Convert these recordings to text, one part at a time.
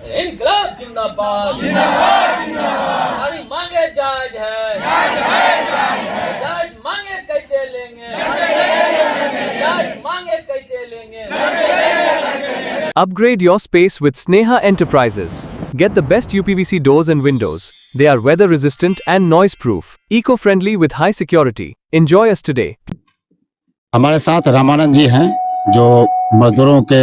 इनकलाब जिंदाबाद जिंदाबाद जिंदाबाद। हमारी मांगे जायज है जायज मांगे कैसे लेंगे जायज मांगे कैसे लेंगे। Upgrade your space with Sneha Enterprises. Get the best UPVC doors and windows. They are weather resistant and noise proof, eco-friendly with high security. Enjoy us today. हमारे साथ रामानंद जी हैं, जो मजदूरों के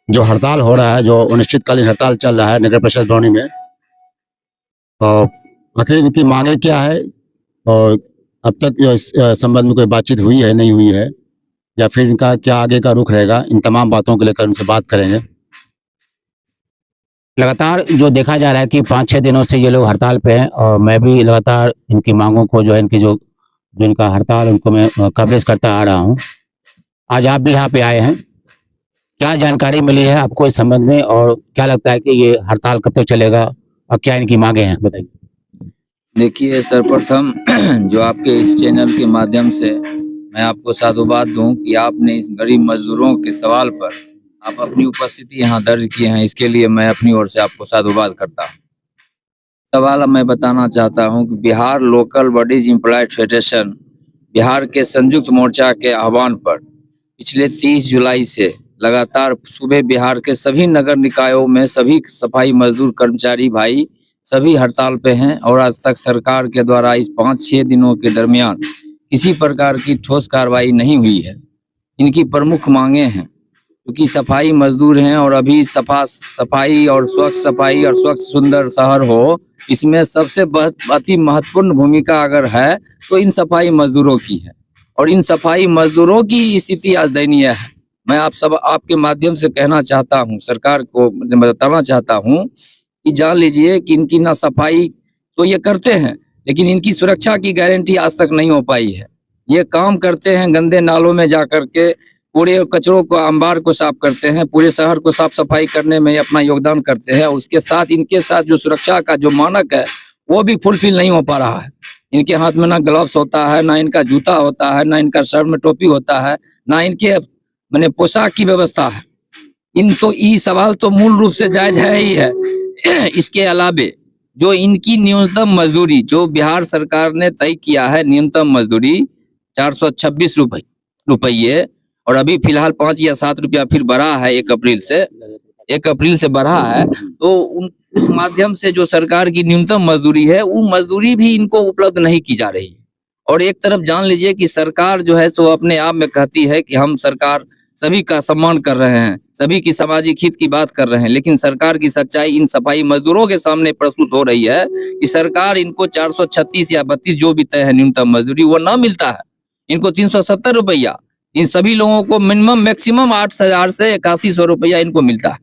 जो हड़ताल हो रहा है, जो अनिश्चितकालीन हड़ताल चल रहा है नगर परिषद बरौनी में, और आखिर इनकी मांगे क्या है और अब तक इस संबंध में कोई बातचीत हुई है नहीं हुई है, या फिर इनका क्या आगे का रुख रहेगा, इन तमाम बातों को लेकर उनसे बात करेंगे। लगातार जो देखा जा रहा है कि 5-6 दिनों से ये लोग हड़ताल पे हैं, और मैं भी लगातार इनकी मांगों को जो है, इनकी जो इनका हड़ताल उनको मैं कवरेज करता आ रहा हूँ। आज आप भी यहाँ पे आए हैं, क्या जानकारी मिली है आपको इस संबंध में, और क्या लगता है कि ये हड़ताल कब तक चलेगा और क्या इनकी मांगे हैं, बताइए। देखिए, सर्वप्रथम जो आपके इस चैनल के माध्यम से मैं आपको साधुवाद दूं कि आपने इस गरीब मजदूरों के सवाल पर आप अपनी उपस्थिति यहाँ दर्ज किए हैं, इसके लिए मैं अपनी ओर से आपको साधुवाद करता हूँ। सवाल मैं बताना चाहता हूँ कि Bihar local bodies employed federation Bihar के संयुक्त मोर्चा के आह्वान पर पिछले 30 जुलाई से लगातार सुबह बिहार के सभी नगर निकायों में सभी सफाई मजदूर कर्मचारी भाई सभी हड़ताल पे हैं, और आज तक सरकार के द्वारा इस 5-6 दिनों के दरमियान किसी प्रकार की ठोस कार्रवाई नहीं हुई है। इनकी प्रमुख मांगे हैं, क्योंकि सफाई मजदूर हैं और अभी सफाई और स्वच्छ सफाई और स्वच्छ सुंदर शहर हो, इसमें सबसे अति महत्वपूर्ण भूमिका अगर है तो इन सफाई मजदूरों की है, और इन सफाई मजदूरों की स्थिति आज दयनीय है। मैं आप सब आपके माध्यम से कहना चाहता हूं, सरकार को बताना चाहता हूं कि जान लीजिए कि इनकी ना सफाई तो ये करते हैं, लेकिन इनकी सुरक्षा की गारंटी आज तक नहीं हो पाई है। ये काम करते हैं गंदे नालों में जाकर के, पूरे कचरों को अंबार को साफ करते हैं, पूरे शहर को साफ सफाई करने में अपना योगदान करते हैं। उसके साथ इनके साथ जो सुरक्षा का जो मानक है वो भी फुलफिल नहीं हो पा रहा है। इनके हाथ में ना ग्लव्स होता है, ना इनका जूता होता है, ना इनका सर में टोपी होता है, ना इनके मैंने पोशाक की व्यवस्था है। ये सवाल तो मूल रूप से जायज है ही है। इसके अलावे जो इनकी न्यूनतम मजदूरी जो बिहार सरकार ने तय किया है, न्यूनतम मजदूरी 426 रुपये, और अभी फिलहाल 5 या 7 रुपया फिर बढ़ा है 1 अप्रैल से बढ़ा है, तो उस माध्यम से जो सरकार की न्यूनतम मजदूरी है वो मजदूरी भी इनको उपलब्ध नहीं की जा रही है। और एक तरफ जान लीजिए कि सरकार जो है सो अपने आप में कहती है कि हम सरकार सभी का सम्मान कर रहे हैं, सभी की सामाजिक हित की बात कर रहे हैं, लेकिन सरकार की सच्चाई इन सफाई मजदूरों के सामने प्रस्तुत हो रही है कि सरकार इनको 436 या 32 जो भी तय है न्यूनतम मजदूरी वो ना मिलता है, इनको 370 रुपया, इन सभी लोगों को मिनिमम मैक्सिमम 8,000 से 8100 रुपया इनको मिलता है।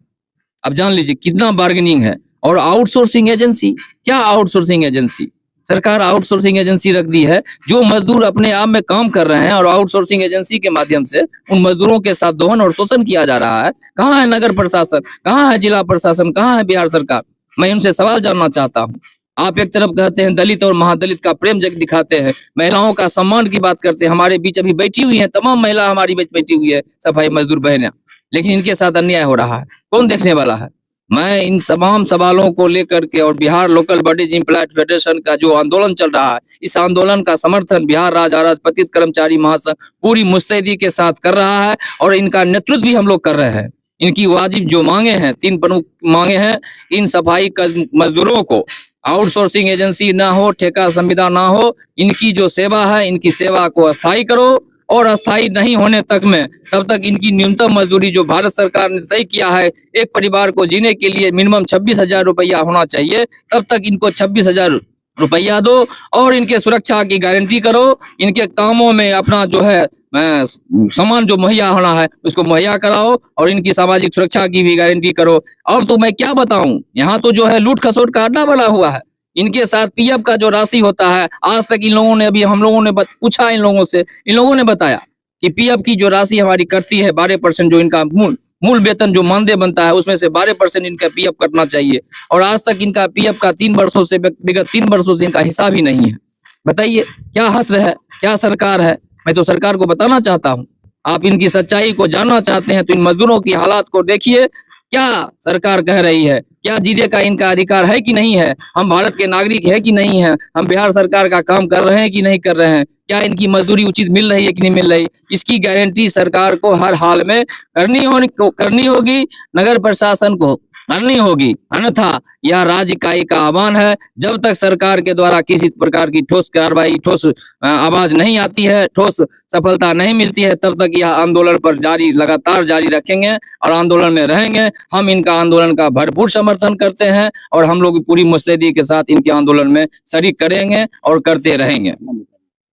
अब जान लीजिए कितना बार्गेनिंग है। और आउटसोर्सिंग एजेंसी, क्या आउटसोर्सिंग एजेंसी, सरकार आउटसोर्सिंग एजेंसी रख दी है। जो मजदूर अपने आप में काम कर रहे हैं और आउटसोर्सिंग एजेंसी के माध्यम से उन मजदूरों के साथ दोहन और शोषण किया जा रहा है। कहाँ है नगर प्रशासन, कहाँ है जिला प्रशासन, कहाँ है बिहार सरकार? मैं उनसे सवाल जानना चाहता हूँ। आप एक तरफ कहते हैं दलित और महादलित का प्रेम जग दिखाते हैं, महिलाओं का सम्मान की बात करते हैं, हमारे बीच अभी बैठी हुई है तमाम महिला हमारी बीच बैठी हुई है सफाई मजदूर बहनें, लेकिन इनके साथ अन्याय हो रहा है, कौन देखने वाला है? मैं इन तमाम सवालों को लेकर के और Bihar local bodies employed federation का जो आंदोलन चल रहा है, इस आंदोलन का समर्थन बिहार राज्य अराजपत्रित कर्मचारी महासंघ पूरी मुस्तैदी के साथ कर रहा है, और इनका नेतृत्व भी हम लोग कर रहे हैं। इनकी वाजिब जो मांगे हैं, 3 प्रमुख मांगे हैं। इन सफाई मजदूरों को आउटसोर्सिंग एजेंसी ना हो, ठेका संविदा ना हो, इनकी जो सेवा है इनकी सेवा को अस्थायी करो, और अस्थायी नहीं होने तक में तब तक इनकी न्यूनतम मजदूरी जो भारत सरकार ने तय किया है, एक परिवार को जीने के लिए मिनिमम 26,000 रुपया होना चाहिए, तब तक इनको 26,000 रुपया दो, और इनके सुरक्षा की गारंटी करो। इनके कामों में अपना जो है सामान जो मुहैया होना है उसको मुहैया कराओ, और इनकी सामाजिक सुरक्षा की भी गारंटी करो। और तो मैं क्या बताऊं, यहाँ तो जो है लूट खसोट का अड्डा बना हुआ है। इनके साथ पीएफ का जो राशि होता है, आज तक इन लोगों ने, अभी हम लोगों ने पूछा इन लोगों से, इन लोगों ने बताया कि पीएफ की जो राशि हमारी कटती है 12%, जो इनका मूल वेतन जो मानदेय बनता है उसमें से 12% इनका पीएफ कटना चाहिए, और आज तक इनका पीएफ का 3 वर्षों से विगत 3 वर्षों से इनका हिसाब ही नहीं है। बताइए क्या हश्र है, क्या सरकार है? मैं तो सरकार को बताना चाहता हूँ, आप इनकी सच्चाई को जानना चाहते हैं तो इन मजदूरों की हालात को देखिए। क्या सरकार कह रही है? क्या जीने का इनका अधिकार है कि नहीं है? हम भारत के नागरिक है कि नहीं है? हम बिहार सरकार का काम कर रहे हैं कि नहीं कर रहे हैं? क्या इनकी मजदूरी उचित मिल रही है कि नहीं मिल रही? इसकी गारंटी सरकार को हर हाल में करनी होगी, नगर प्रशासन को करनी होगी। अन्यथा यह राज्य का एक आह्वान है, जब तक सरकार के द्वारा किसी प्रकार की ठोस कार्रवाई, ठोस आवाज नहीं आती है, ठोस सफलता नहीं मिलती है, तब तक यह आंदोलन पर लगातार जारी रखेंगे और आंदोलन में रहेंगे। हम इनका आंदोलन का भरपूर समर्थन करते हैं और हम लोग पूरी मुस्तैदी के साथ इनके आंदोलन में शरीक करेंगे और करते रहेंगे।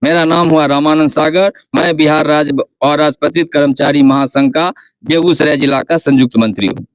मेरा नाम हुआ रामानंद सागर, मैं बिहार राज्य अराजपत्रित कर्मचारी महासंघ का बेगूसराय जिला का संयुक्त मंत्री हूँ।